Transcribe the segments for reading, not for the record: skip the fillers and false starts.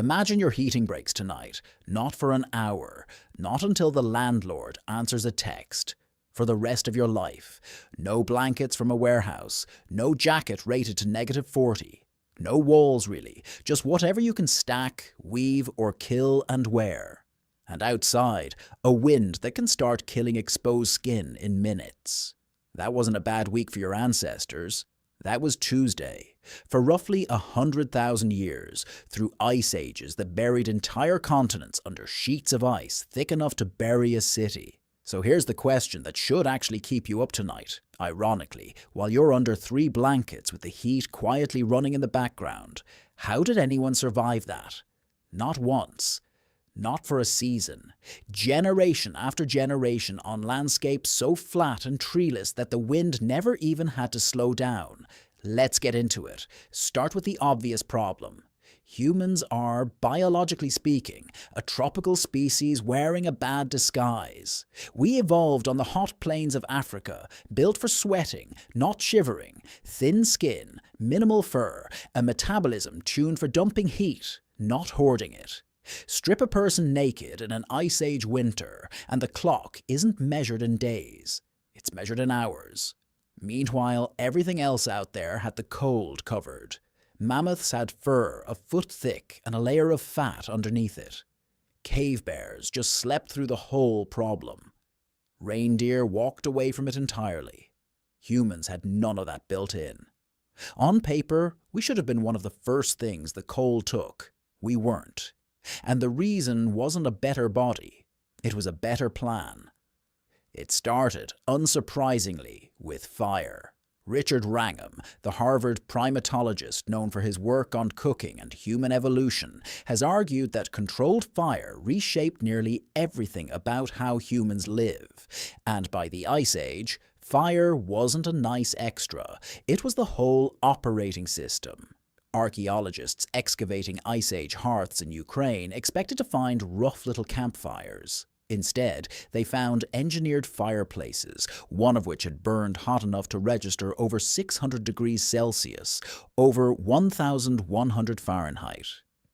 Imagine your heating breaks tonight, not for an hour, not until the landlord answers a text. For the rest of your life, no blankets from a warehouse, no jacket rated to -40, no walls really, just whatever you can stack, weave, or kill and wear. And outside, a wind that can start killing exposed skin in minutes. That wasn't a bad week for your ancestors. That was Tuesday. For roughly 100,000 years, through ice ages that buried entire continents under sheets of ice thick enough to bury a city. So here's the question that should actually keep you up tonight, ironically, while you're under 3 blankets with the heat quietly running in the background. How did anyone survive that? Not once. Not for a season. Generation after generation on landscapes so flat and treeless that the wind never even had to slow down. Let's get into it. Start with the obvious problem. Humans are, biologically speaking, a tropical species wearing a bad disguise. We evolved on the hot plains of Africa, built for sweating, not shivering, thin skin, minimal fur, a metabolism tuned for dumping heat, not hoarding it. Strip a person naked in an Ice Age winter, and the clock isn't measured in days. It's measured in hours. Meanwhile, everything else out there had the cold covered. Mammoths had fur a foot thick and a layer of fat underneath it. Cave bears just slept through the whole problem. Reindeer walked away from it entirely. Humans had none of that built in. On paper, we should have been one of the first things the cold took. We weren't. And the reason wasn't a better body. It was a better plan. It started, unsurprisingly, with fire. Richard Wrangham, the Harvard primatologist known for his work on cooking and human evolution, has argued that controlled fire reshaped nearly everything about how humans live. And by the Ice Age, fire wasn't a nice extra. It was the whole operating system. Archaeologists excavating Ice Age hearths in Ukraine expected to find rough little campfires. Instead, they found engineered fireplaces, one of which had burned hot enough to register over 600 degrees Celsius, over 1,100 Fahrenheit.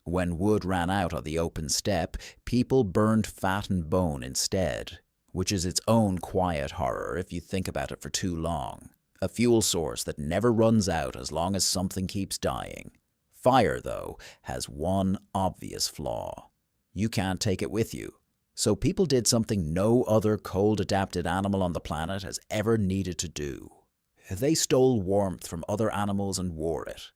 When wood ran out on the open steppe, people burned fat and bone instead, which is its own quiet horror if you think about it for too long. A fuel source that never runs out as long as something keeps dying. Fire, though, has one obvious flaw. You can't take it with you. So people did something no other cold-adapted animal on the planet has ever needed to do. They stole warmth from other animals and wore it.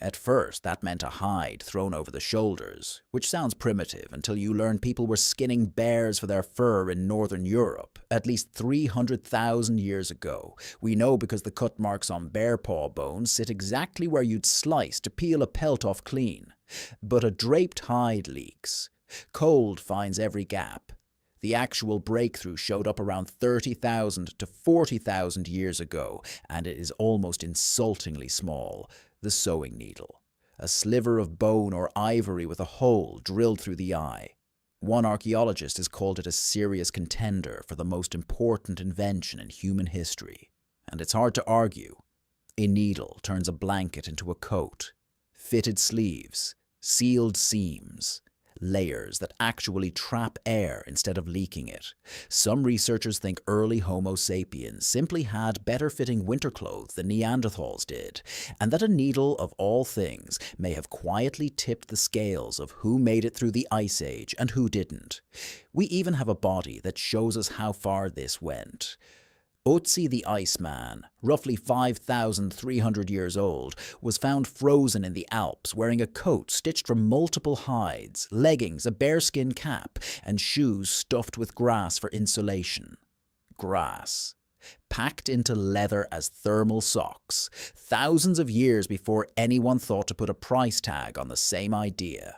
At first, that meant a hide thrown over the shoulders, which sounds primitive until you learn people were skinning bears for their fur in northern Europe at least 300,000 years ago. We know because the cut marks on bear paw bones sit exactly where you'd slice to peel a pelt off clean. But a draped hide leaks. Cold finds every gap. The actual breakthrough showed up around 30,000 to 40,000 years ago, and it is almost insultingly small. The sewing needle. A sliver of bone or ivory with a hole drilled through the eye. One archaeologist has called it a serious contender for the most important invention in human history. And it's hard to argue. A needle turns a blanket into a coat. Fitted sleeves. Sealed seams. Layers that actually trap air instead of leaking it. Some researchers think early Homo sapiens simply had better-fitting winter clothes than Neanderthals did, and that a needle, of all things, may have quietly tipped the scales of who made it through the Ice Age and who didn't. We even have a body that shows us how far this went. Ötzi the Iceman, roughly 5,300 years old, was found frozen in the Alps wearing a coat stitched from multiple hides, leggings, a bearskin cap, and shoes stuffed with grass for insulation. Grass. Packed into leather as thermal socks, thousands of years before anyone thought to put a price tag on the same idea.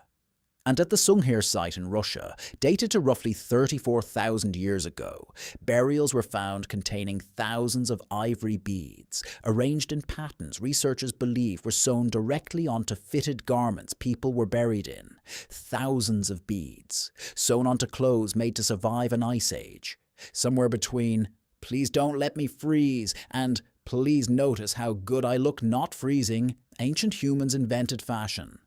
And at the Sunghir site in Russia, dated to roughly 34,000 years ago, burials were found containing thousands of ivory beads, arranged in patterns researchers believe were sewn directly onto fitted garments people were buried in. Thousands of beads, sewn onto clothes made to survive an ice age. Somewhere between, "Please don't let me freeze," and "Please notice how good I look not freezing," ancient humans invented fashion.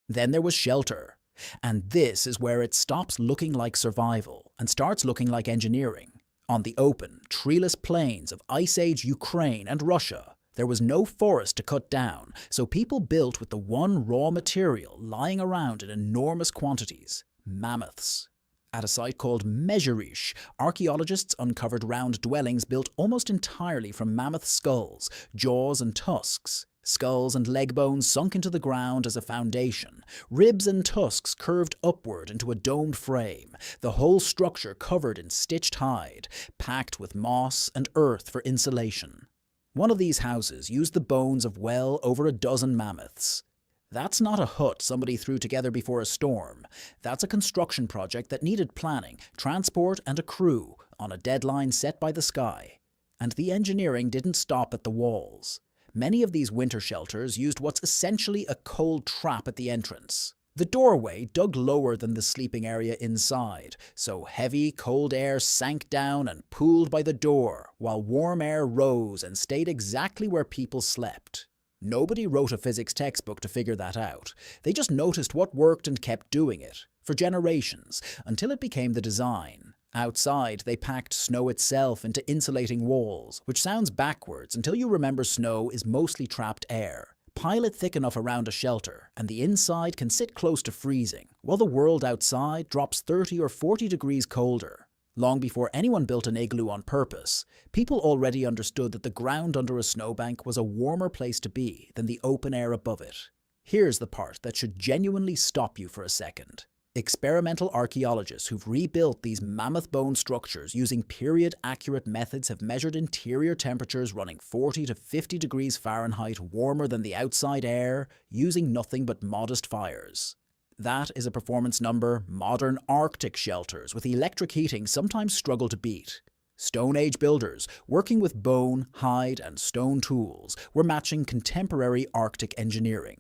Then there was shelter. And this is where it stops looking like survival and starts looking like engineering. On the open, treeless plains of Ice Age Ukraine and Russia, there was no forest to cut down, so people built with the one raw material lying around in enormous quantities: mammoths. At a site called Mezhirich, archaeologists uncovered round dwellings built almost entirely from mammoth skulls, jaws and tusks. Skulls and leg bones sunk into the ground as a foundation, ribs and tusks curved upward into a domed frame, the whole structure covered in stitched hide, packed with moss and earth for insulation. One of these houses used the bones of well over a dozen mammoths. That's not a hut somebody threw together before a storm. That's a construction project that needed planning, transport and a crew on a deadline set by the sky. And the engineering didn't stop at the walls. Many of these winter shelters used what's essentially a cold trap at the entrance. The doorway dug lower than the sleeping area inside, so heavy, cold air sank down and pooled by the door, while warm air rose and stayed exactly where people slept. Nobody wrote a physics textbook to figure that out. They just noticed what worked and kept doing it, for generations, until it became the design. Outside, they packed snow itself into insulating walls, which sounds backwards until you remember snow is mostly trapped air. Pile it thick enough around a shelter, and the inside can sit close to freezing, while the world outside drops 30 or 40 degrees colder. Long before anyone built an igloo on purpose, people already understood that the ground under a snowbank was a warmer place to be than the open air above it. Here's the part that should genuinely stop you for a second. Experimental archaeologists who've rebuilt these mammoth bone structures using period-accurate methods have measured interior temperatures running 40 to 50 degrees Fahrenheit warmer than the outside air, using nothing but modest fires. That is a performance number modern Arctic shelters with electric heating sometimes struggle to beat. Stone Age builders, working with bone, hide, and stone tools, were matching contemporary Arctic engineering.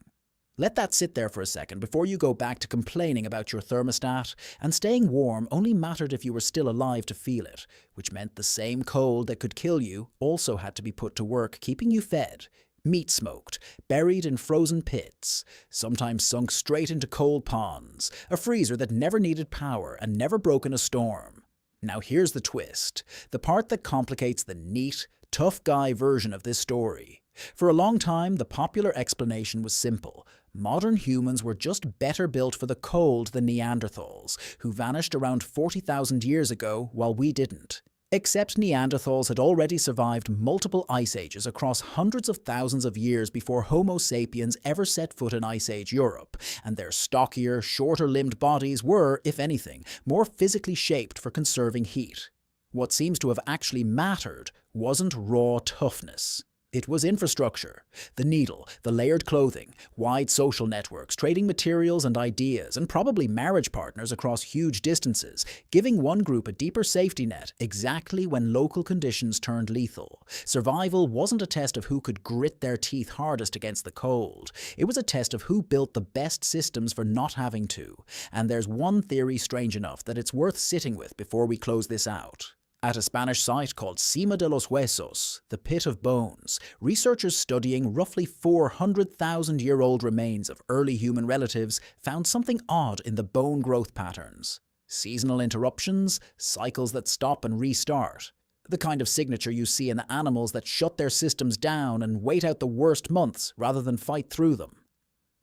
Let that sit there for a second before you go back to complaining about your thermostat, and staying warm only mattered if you were still alive to feel it, which meant the same cold that could kill you also had to be put to work keeping you fed. Meat smoked, buried in frozen pits, sometimes sunk straight into cold ponds, a freezer that never needed power and never broke in a storm. Now here's the twist, the part that complicates the neat, tough guy version of this story. For a long time, the popular explanation was simple. Modern humans were just better built for the cold than Neanderthals, who vanished around 40,000 years ago while we didn't. Except Neanderthals had already survived multiple ice ages across hundreds of thousands of years before Homo sapiens ever set foot in Ice Age Europe, and their stockier, shorter-limbed bodies were, if anything, more physically shaped for conserving heat. What seems to have actually mattered wasn't raw toughness. It was infrastructure. The needle, the layered clothing, wide social networks, trading materials and ideas, and probably marriage partners across huge distances, giving one group a deeper safety net exactly when local conditions turned lethal. Survival wasn't a test of who could grit their teeth hardest against the cold. It was a test of who built the best systems for not having to. And there's one theory strange enough that it's worth sitting with before we close this out. At a Spanish site called Cima de los Huesos, the Pit of Bones, researchers studying roughly 400,000-year-old remains of early human relatives found something odd in the bone growth patterns. Seasonal interruptions, cycles that stop and restart. The kind of signature you see in animals that shut their systems down and wait out the worst months rather than fight through them.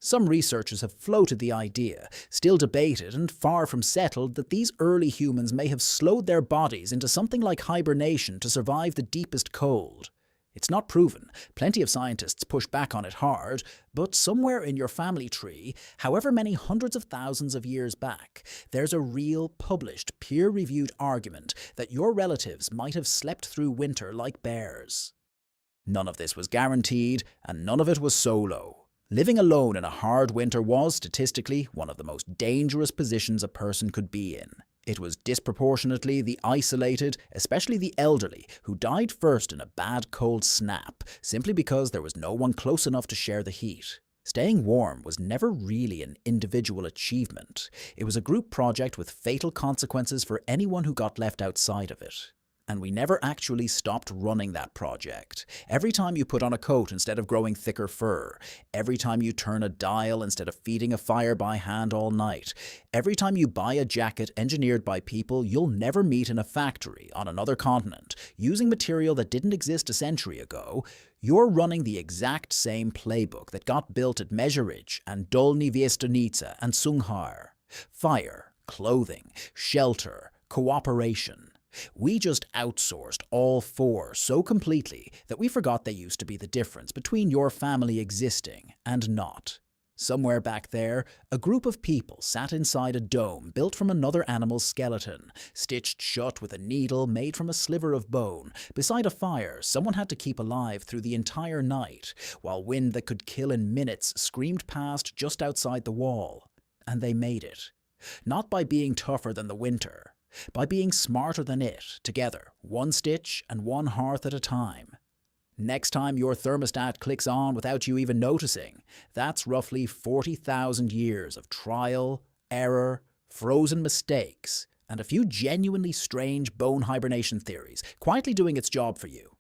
Some researchers have floated the idea, still debated and far from settled, that these early humans may have slowed their bodies into something like hibernation to survive the deepest cold. It's not proven, plenty of scientists push back on it hard, but somewhere in your family tree, however many hundreds of thousands of years back, there's a real, published, peer-reviewed argument that your relatives might have slept through winter like bears. None of this was guaranteed, and none of it was solo. Living alone in a hard winter was, statistically, one of the most dangerous positions a person could be in. It was disproportionately the isolated, especially the elderly, who died first in a bad cold snap, simply because there was no one close enough to share the heat. Staying warm was never really an individual achievement. It was a group project with fatal consequences for anyone who got left outside of it. And we never actually stopped running that project. Every time you put on a coat instead of growing thicker fur, every time you turn a dial instead of feeding a fire by hand all night, every time you buy a jacket engineered by people you'll never meet in a factory on another continent, using material that didn't exist a century ago, you're running the exact same playbook that got built at Mezhirich and Dolny Viestonice and Sunghir. Fire, clothing, shelter, cooperation. We just outsourced all four so completely that we forgot there used to be the difference between your family existing and not. Somewhere back there, a group of people sat inside a dome built from another animal's skeleton, stitched shut with a needle made from a sliver of bone, beside a fire someone had to keep alive through the entire night, while wind that could kill in minutes screamed past just outside the wall. And they made it. Not by being tougher than the winter, by being smarter than it, together, one stitch and one hearth at a time. Next time your thermostat clicks on without you even noticing, that's roughly 40,000 years of trial, error, frozen mistakes, and a few genuinely strange bone hibernation theories quietly doing its job for you.